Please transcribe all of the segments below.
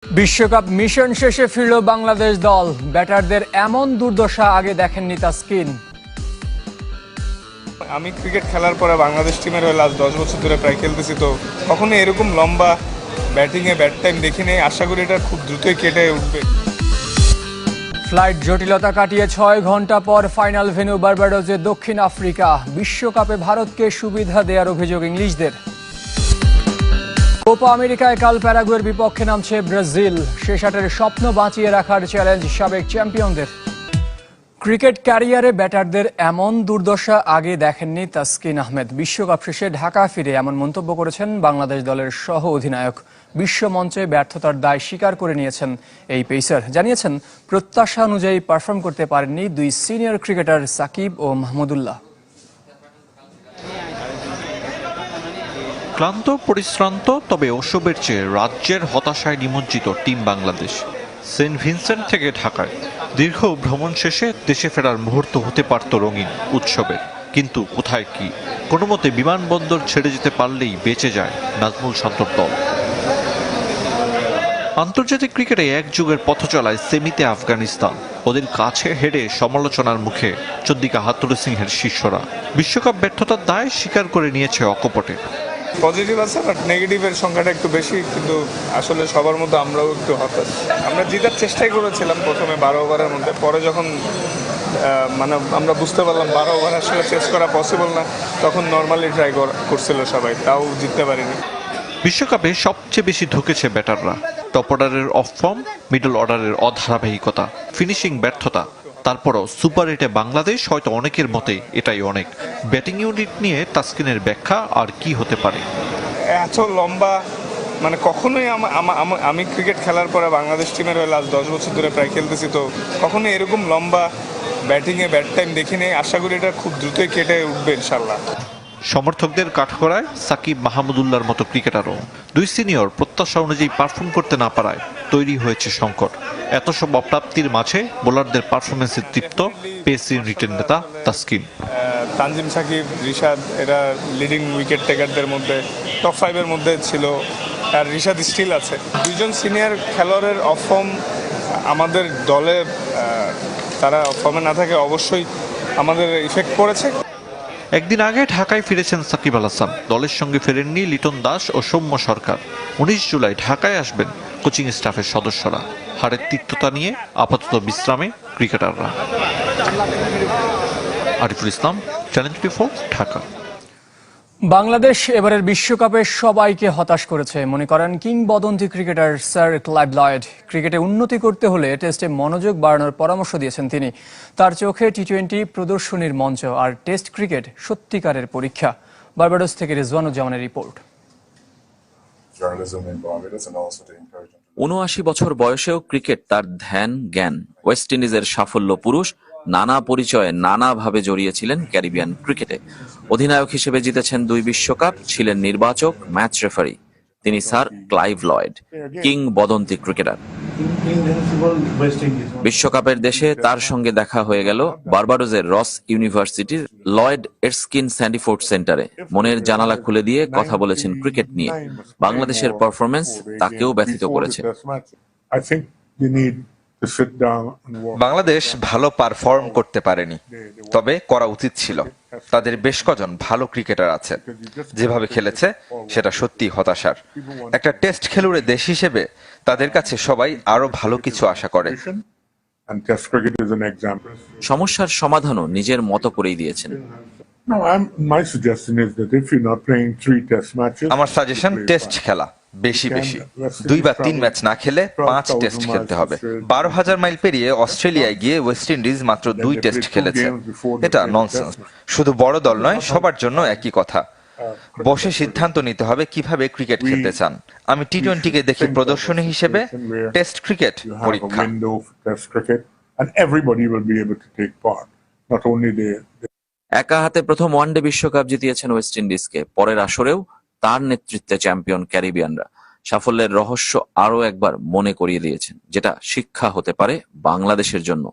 বিশ্বকাপ মিশন শেষে ফিরল বাংলাদেশ দল। ব্যাটারদের এমন দুর্দশা আগে দেখেননি তাসকিন। আমি ক্রিকেট খেলার পরে বাংলাদেশ টিমের হয়ে লাস্ট 10 বছর ধরে প্রায় খেলতেছি, তো কখনো এরকম লম্বা ব্যাটিংয়ে ব্যাট টাইম দেখিনি। আশা করি এটা খুব দ্রুতই কেটে উঠবে। ফ্লাইট জটিলতা কাটিয়ে 6 ঘন্টা পর ফাইনাল ভেন্যু বার্বাডোসে দক্ষিণ আফ্রিকা। বিশ্বকাপে ভারতকে সুবিধা দেওয়ার অভিযোগ ইংলিশদের। কোপা আমেরিকায় কাল প্যারাগুয়ের বিপক্ষে নামছে ব্রাজিল। শেষ আটের স্বপ্ন বাঁচিয়ে রাখার চ্যালেঞ্জ সাবেক চ্যাম্পিয়নদের। ক্রিকেট ক্যারিয়ারে ব্যাটারদের এমন দুর্দশা আগে দেখেননি তাসকিন আহমেদ। বিশ্বকাপ শেষে ঢাকা ফিরে এমন মন্তব্য করেছেন বাংলাদেশ দলের সহ অধিনায়ক। বিশ্বমঞ্চে ব্যর্থতার দায় স্বীকার করে নিয়েছেন এই পেসার। জানিয়েছেন প্রত্যাশা অনুযায়ী পারফর্ম করতে পারেননি দুই সিনিয়র ক্রিকেটার সাকিব ও মাহমুদুল্লাহ। ক্লান্ত পরিশ্রান্ত, তবে ওসবের চেয়ে রাজ্যের হতাশায় নিমজ্জিত টিম বাংলাদেশ। সেন্ট ভিনসেন্ট থেকে ঢাকায় দীর্ঘ ভ্রমণ শেষে দেশে ফেরার মুহূর্ত হতে পারত রঙিন উৎসবের, কিন্তু কোথায় কি। কোনো মতে বিমানবন্দর ছেড়ে যেতে পারলেই বেঁচে যায় নাজমুল শান্তর দল। আন্তর্জাতিক ক্রিকেটে এক যুগের পথ চলায় সেমিতে আফগানিস্তান, ওদের কাছে হেরে সমালোচনার মুখে চন্দিকা হাথুরু সিংহের শিষ্যরা। বিশ্বকাপ ব্যর্থতার দায় স্বীকার করে নিয়েছে অকপটে। পজিটিভ আছে, বাট নেগেটিভের সংখ্যাটা একটু বেশি, কিন্তু আসলে সবার মধ্যে আমরাও একটু হতাশ। আমরা জিতার চেষ্টাই করেছিলাম প্রথমে 12 ওভারের মধ্যে, পরে যখন আমরা বুঝতে পারলাম 12 ওভার আসলে চেস করা পসিবল না, তখন নর্মালি ট্রাই করছিল সবাই, তাও জিততে পারিনি। বিশ্বকাপে সবচেয়ে বেশি ঢুকেছে ব্যাটাররা। টপ অর্ডারের অফ ফর্ম, মিডল অর্ডারের অধারাবাহিকতা, ফিনিশিং ব্যর্থতা। তারপরও সুপার 8-এ বাংলাদেশ হয়তো অনেকের মতে এটাই অনেক। ব্যাটিং ইউনিট নিয়ে তাসকিনের ব্যাখ্যা আর কি হতে পারে। এত লম্বা কখনোই আমি ক্রিকেট খেলার পরে বাংলাদেশ টিমের হয়ে লাস্ট 10 বছর ধরে প্রায় খেলতেছি, তো কখনোই এরকম লম্বা ব্যাটিংয়ে ব্যাট টাইম দেখিনি। আশা করি এটা খুব দ্রুতই কেটে উঠবে ইনশাল্লাহ। সমর্থকদের কাঠগড়ায় সাকিব মাহমুদুল্লাহর মতো ক্রিকেটারও। দুই সিনিয়র প্রত্যাশা অনুযায়ী পারফর্ম করতে না পারায় তৈরি হয়েছে সংকট। এত সব অপ্রাপ্তির মাঝে বোলারদের পারফরমেন্সে তৃপ্ত পেস ইউনিটের নেতা তাসকিন। তানজিম, সাকিব, রিশাদ এরা লিডিং উইকেট টেকারদের মধ্যে টপ 5-এর মধ্যে ছিল, আর রিশাদ স্টিল আছে। দুইজন সিনিয়র খেলোয়াড়ের অফ ফর্ম আমাদের দলে, তারা অফ ফর্মে না থাকে অবশ্যই আমাদের ইফেক্ট করেছে। একদিন আগে ঢাকায় ফিরেছেন সাকিব আল হাসান। দলের সঙ্গে ফেরেননি লিটন দাস ও সৌম্য সরকার। 19 জুলাই ঢাকায় আসবেন কোচিং স্টাফের সদস্যরা। হারের তিক্ততা নিয়ে আপাতত বিশ্রামে ক্রিকেটাররা। আরিফুল ইসলাম, চ্যানেল 24, ঢাকা। বাংলাদেশ এবারের বিশ্বকাপে সবাইকে হতাশ করেছে, মনে করেন কিংবদন্তি ক্রিকেটার স্যার ক্লাইভ লয়েড। ক্রিকেটে উন্নতি করতে হলে টেস্টে মনোযোগ বাড়ানোর পরামর্শ দিয়েছেন তিনি। তার চোখে টি-20 প্রদর্শনীর মঞ্চ, আর টেস্ট ক্রিকেট সত্যিকারের পরীক্ষা। বার্বাডোস থেকে রিজওয়ানুজ্জামানের রিপোর্ট। ৭৯ বছর বয়সেও ক্রিকেট তার ধ্যান জ্ঞান। ওয়েস্ট ইন্ডিজের সাফল্য পুরুষ, নানা পরিচয়ে নানাভাবে জড়িয়েছিলেন ক্যারিবিয়ান ক্রিকেটে। অধিনায়ক হিসেবে জিতেছেন 2 বিশ্বকাপ, ছিলেন নির্বাচক, ম্যাচ রেফারি। তিনি স্যার ক্লাইভ লয়েড, কিংবদন্তি ক্রিকেটার। বিশ্বকাপের দেশে তার সঙ্গে দেখা হয়ে গেল বার্বাডোসের রস ইউনিভার্সিটির লয়েড এরস্কিন স্যান্ডিফোর্ড সেন্টারে। মনের জানালা খুলে দিয়ে কথা বলেছেন ক্রিকেট নিয়ে। বাংলাদেশের পারফরমেন্স তাকেও ব্যথিত করেছে। বাংলাদেশ ভালো পারফর্ম করতে পারেনি, তবে করা উচিত ছিল। তাদের বেশ কজন ভালো ক্রিকেটার আছে। যেভাবে খেলেছে সেটা সত্যি হতাশার। একটা টেস্ট খেলুড়ে দেশ হিসেবে তাদের কাছে সবাই আরো ভালো কিছু আশা করে। সমস্যার সমাধানও নিজের মতো করেই দিয়েছেন। আমার সাজেশন টেস্ট খেলা বেশি 2 বা 3 ম্যাচ না খেলে 5 টেস্ট খেলতে হবে। 12,000 মাইল পেরিয়ে অস্ট্রেলিয়ায় গিয়ে ওয়েস্ট ইন্ডিজ মাত্র 2 টেস্ট খেলেছে। এটা ননসেন্স। শুধু বড় দল নয়, সবার জন্য একই কথা। বসে সিদ্ধান্ত নিতে হবে কিভাবে ক্রিকেট খেলতে চান। আমি টি-20-কে দেখি প্রদর্শনী হিসেবে, টেস্ট ক্রিকেট পরীক্ষা। একা হাতে প্রথম ওয়ানডে বিশ্বকাপ জিতিয়েছেন ওয়েস্ট ইন্ডিজকে। পরের আসরেও তার নেতৃত্বে চ্যাম্পিয়ন ক্যারিবিয়ানরা। সাফল্যের রহস্য আরও একবার মনে করিয়ে দিয়েছেন, যেটা শিক্ষা হতে পারে বাংলাদেশের জন্য।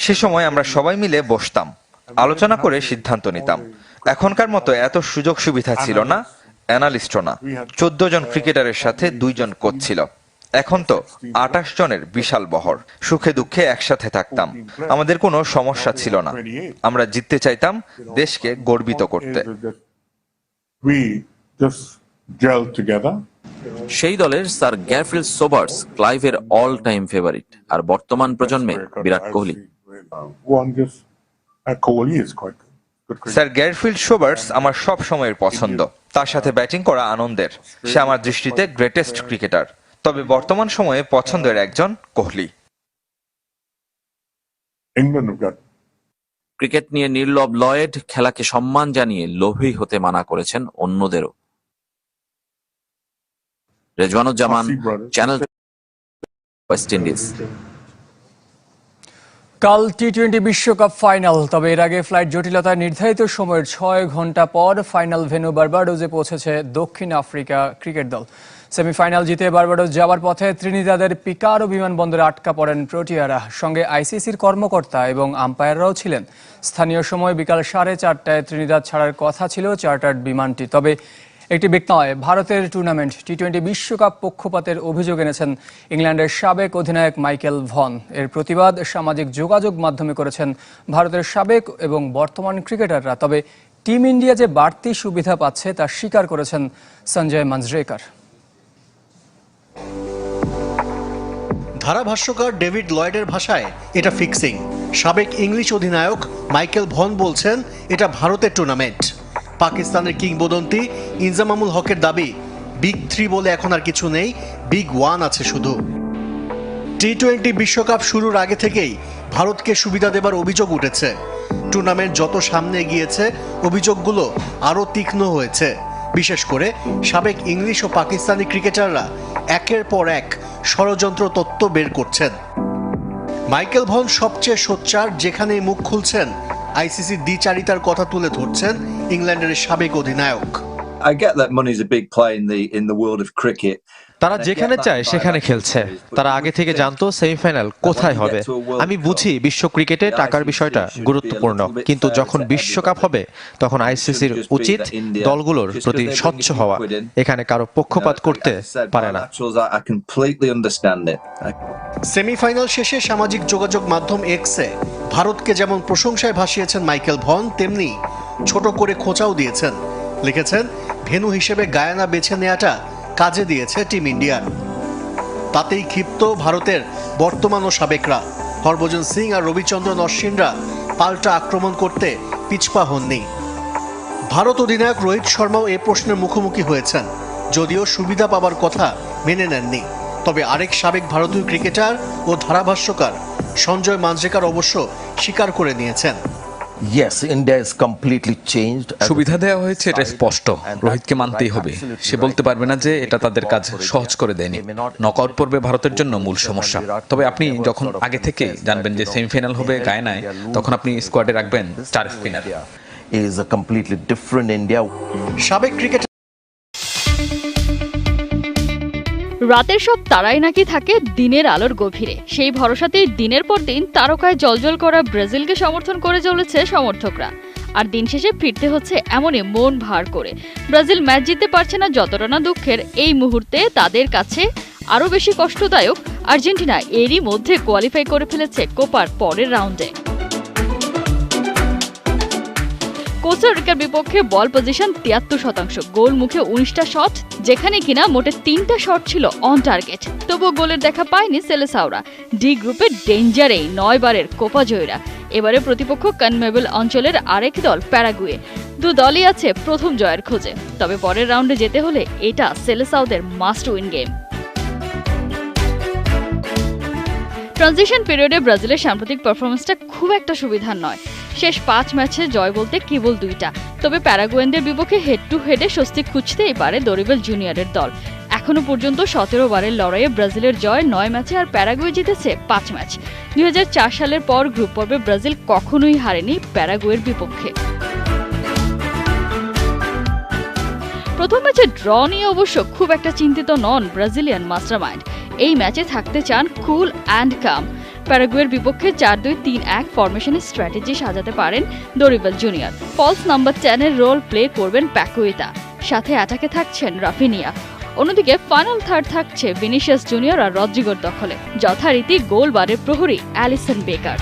সে সময় আমরা সবাই মিলে বসতাম, আলোচনা করে সিদ্ধান্ত নিতাম। এখনকার মতো এত সুযোগ সুবিধা ছিল না, অ্যানালিস্টও না। 14 জন ক্রিকেটারের সাথে 2 জন কোচ ছিল। এখন তো 28 জনের বিশাল বহর। সুখে দুঃখে একসাথে থাকতাম, আমাদের কোনো সমস্যা ছিল না। আমরা জিততে চাইতাম, দেশকে গর্বিত করতে। সেই দলের স্যার গ্যারফিল্ড সোবার্স ক্লাইভের অল টাইম ফেভারিট, আর বর্তমান প্রজন্মে Virat Kohli. Sir Garfield Sobers আমার সব সময়ের পছন্দ। তার সাথে ব্যাটিং করা আনন্দের। সে আমার দৃষ্টিতে গ্রেটেস্ট ক্রিকেটার। তবে বর্তমান সময়ে পছন্দের একজন কোহলি। ক্রিকেট নিয়ে নির্লভ লয়েড খেলাকে সম্মান জানিয়ে লোভী হতে মানা করেছেন অন্যদেরও। Rezwanuzzaman, channel, West Indies. কাল টি-20 বিশ্বকাপ ফাইনাল। তবে এর আগে ফ্লাইট জটিলতায় নির্ধারিত সময়ের 6 ঘন্টা পর ফাইনাল ভেন্যু বার্বাডোসে পৌঁছেছে দক্ষিণ আফ্রিকা ক্রিকেট দল। সেমিফাইনাল জিতে বার্বাডোস যাওয়ার পথে ত্রিনিদাদের পিকারো বিমানবন্দরে আটকা পড়েন প্রোটিয়ারা। সঙ্গে আইসিসির কর্মকর্তা এবং আম্পায়াররাও ছিলেন। স্থানীয় সময় বিকাল 4:30টায় ত্রিনিদাদ ছাড়ার কথা ছিল চার্টার্ড বিমানটি। তবে একটি ব্যক্তি নয়, ভারতের টুর্নামেন্ট টি-20 বিশ্বকাপ পক্ষপাতের অভিযোগ এনেছেন ইংল্যান্ডের সাবেক অধিনায়ক মাইকেল ভন। এর প্রতিবাদ সামাজিক যোগাযোগ মাধ্যমে করেছেন ভারতের সাবেক এবং বর্তমান ক্রিকেটাররা। তবে টিম ইন্ডিয়া যে বাড়তি সুবিধা পাচ্ছে তা স্বীকার করেছেন সঞ্জয় মাঞ্জরেকর। ধারাভাষ্যকার ডেভিড লয়েডের ভাষায় এটা ফিক্সিং। সাবেক ইংলিশ অধিনায়ক মাইকেল ভন বলছেন এটা ভারতের টুর্নামেন্ট। পাকিস্তানের কিংবদন্তি ইনজামামুল হকের দাবি, বিগ 3 বলে এখন আর কিছু নেই, বিগ 1 আছে শুধু। টি-20 বিশ্বকাপ শুরুর আগে থেকেই ভারতকে সুবিধা দেবার অভিযোগ উঠেছে। টুর্নামেন্ট যত সামনে গিয়েছে অভিযোগগুলো আরও তীক্ষ্ণ হয়েছে। বিশেষ করে সাবেক ইংলিশ ও পাকিস্তানি ক্রিকেটাররা একের পর এক ষড়যন্ত্র তত্ত্ব বের করছেন। মাইকেল ভন সবচেয়ে সোচ্চার, যেখানেই মুখ খুলছেন আইসিসির দ্বিচারিতার কথা তুলে ধরছেন ইংল্যান্ডের সাবেক অধিনায়ক। I get that money's a big play in the world of cricket. তারা যেখানে চায় সেখানে খেলছে। তারা আগে থেকে জানতো সেমিফাইনাল কোথায় হবে। আমি বুঝি বিশ্ব ক্রিকেটে টাকার বিষয়টা গুরুত্বপূর্ণ, কিন্তু যখন বিশ্বকাপ হবে তখন আইসিসির উচিত দলগুলোর প্রতি স্বচ্ছ হওয়া। এখানে কারো পক্ষপাত করতে পারে না। সেমিফাইনাল শেষে সামাজিক যোগাযোগ মাধ্যম এক্সে ভারতকে যেমন প্রশংসায় ভাসিয়েছেন মাইকেল ভন, তেমনি ছোট করে খোঁচাও দিয়েছেন। লিখেছেন, ভেন্যু হিসেবে গায়ানা বেছে নেওয়াটা কাজে দিয়েছে টিম ইন্ডিয়ার। তাতেই ক্ষিপ্ত ভারতের বর্তমান ও সাবেকরা। হরভজন সিং আর রবিচন্দ্রন অশ্বিনরা পাল্টা আক্রমণ করতে পিছপা হননি। ভারত অধিনায়ক রোহিত শর্মাও এ প্রশ্নের মুখোমুখি হয়েছেন, যদিও সুবিধা পাবার কথা মেনে নেননি। তবে আরেক সাবেক ভারতীয় ক্রিকেটার ও ধারাভাষ্যকার সঞ্জয় মাঞ্জরেকর অবশ্য স্বীকার করে নিয়েছেন। সুবিধা দেওয়া হয়েছে, এটা স্পষ্ট। রোহিতকে মানতেই হবে। সে বলতে পারবে না যে এটা তাদের কাজ সহজ করে দেয়নি। নকআউট পর্বে ভারতের জন্য মূল সমস্যা। তবে আপনি যখন আগে থেকে জানবেন যে সেমিফাইনাল হবে গায়ানায়, তখন আপনি স্কোয়াডে রাখবেন 4 স্পিনার। সাবেক ক্রিকেটার রাতের সব তারাই নাকি থাকে দিনের আলোর গভীরে। সেই ভরসাতেই দিনের পর দিন তারকায় জলজল করা ব্রাজিলকে সমর্থন করে চলেছে সমর্থকরা। আর দিন শেষে ফিরতে হচ্ছে এমনই মন ভার করে। ব্রাজিল ম্যাচ জিততে পারছে না যতটা না দুঃখের, এই মুহূর্তে তাদের কাছে আরও বেশি কষ্টদায়ক আর্জেন্টিনা এরই মধ্যে কোয়ালিফাই করে ফেলেছে কোপার পরের রাউন্ডে। কোস্টারিকার বিপক্ষে বল পজিশন 73%, গোল মুখে 19টা শট, যেখানে কিনা মোটে 3টা শট ছিল অন টার্গেট। তবুও গোলের দেখা পায়নি সেলেসাওরা। ডি গ্রুপের ডেঞ্জারেই 9 বারের কোপা জয়ীরা। এবারে প্রতিপক্ষ কনমেবল অঞ্চলের আরেক দল প্যারাগুয়ে। দু দলই আছে প্রথম জয়ের খোঁজে। তবে পরের রাউন্ডে যেতে হলে এটা সেলেসাওদের মাস্ট উইন গেম। ট্রানজিশন পিরিয়ডে ব্রাজিলের সাম্প্রতিক পারফরমেন্সটা খুব একটা সুবিধার নয়। শেষ 5 ম্যাচে জয় বলতে কেবল 2টা। তবে প্যারাগুয়েনদের বিপক্ষে হেড টু হেডে স্বস্তি খুঁজতেই পারে দরিবেল জুনিয়রের দল। এখনো পর্যন্ত 17 বারের লড়াইয়ে ব্রাজিলের জয় 9 ম্যাচে, আর প্যারাগুয়ে জিতেছে 5 ম্যাচ। 2004 সালের পর গ্রুপ পর্বে ব্রাজিল কখনোই হারেনি প্যারাগুয়ের বিপক্ষে। প্রথম ম্যাচে ড্র নিয়ে অবশ্য খুব একটা চিন্তিত নন ব্রাজিলিয়ান মাস্টারমাইন্ড। এই ম্যাচে থাকতে চান কুল অ্যান্ড কাম। প্যারাগুয়ের বিপক্ষে 4-2-3-1 ফরমেশনের স্ট্র্যাটেজি সাজাতে পারেন দরিবেল জুনিয়র। ফলস নাম্বার 10 এর রোল প্লে করবেন প্যাকুয়েতা, সাথে অ্যাটাকে থাকছেন রাফিনিয়া। অন্যদিকে ফাইনাল থার্ড থাকছে ভিনিসিয়াস জুনিয়র আর রদ্রিগোর দখলে, যথারীতি গোলবারের প্রহরী অ্যালিসন বেকার।